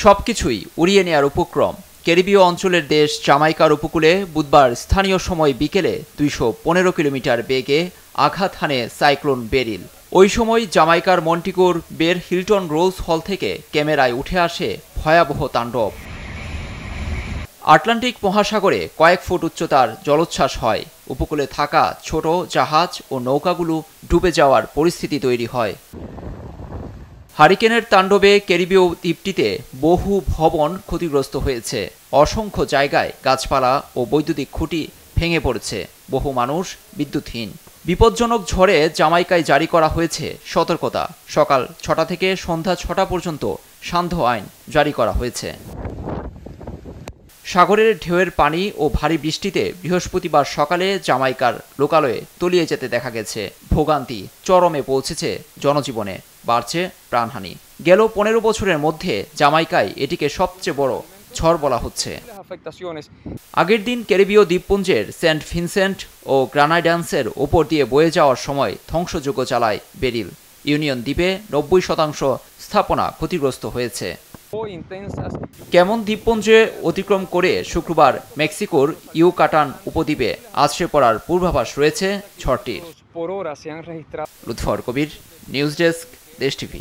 সবকিছুই উড়িয়ে নেয়ার উপক্রম। ক্যারিবীয় অঞ্চলের দেশ জামাইকার উপকূলে বুধবার স্থানীয় সময় বিকেলে 215 কিলোমিটার বেগে আঘাত হানে সাইক্লোন বেরিল। ওই সময় জামাইকার মন্টিগোর বের হিলটন রোজ হল থেকে ক্যামেরায় উঠে আসে ভয়াবহ তাণ্ডব। আটলান্টিক মহাসাগরে কয়েক ফুট উচ্চতার জলোচ্ছ্বাস হয়। উপকূলে থাকা ছোট জাহাজ ও নৌকাগুলো ডুবে যাওয়ার পরিস্থিতি তৈরি হয়। হারিকেনের তাণ্ডবে ক্যারিবীয় দ্বীপটিতে বহু ভবন ক্ষতিগ্রস্ত হয়েছে। অসংখ্য জায়গায় গাছপালা ও বৈদ্যুতিক খুঁটি ভেঙে পড়েছে। বহু মানুষ বিদ্যুৎহীন। বিপজ্জনক ঝড়ে জামাইকায় জারি করা হয়েছে সতর্কতা। সকাল 6টা থেকে সন্ধ্যা 6টা পর্যন্ত সান্ধ্য আইন জারি করা হয়েছে। সাগরের ঢেউয়ের পানি ও ভারী বৃষ্টিতে বৃহস্পতিবার সকালে জামাইকার লোকালয়ে তলিয়ে যেতে দেখা গেছে। ভোগান্তি চরমে পৌঁছেছে জনজীবনে, বাড়ছে প্রাণহানি। গেল 15 বছরের মধ্যে জামাইকায় এটিকে সবচেয়ে বড় ঝড় বলা হচ্ছে। আগের দিন ক্যারিবীয় দ্বীপপুঞ্জের সেন্ট ভিনসেন্ট ও গ্রানাডান্সের ওপর দিয়ে বয়ে যাওয়ার সময় ধ্বংসযজ্ঞ চালায় বেরিল। ইউনিয়ন দ্বীপে 90% স্থাপনা ক্ষতিগ্রস্ত হয়েছে। কেমন দ্বীপপুঞ্জে অতিক্রম করে শুক্রবার মেক্সিকোর ইউকাটান উপদ্বীপে আছড়ে পড়ার পূর্বাভাস রয়েছে ঝড়টির। লুৎফর কবির, নিউজ ডেস্ক, দেশ টিভি।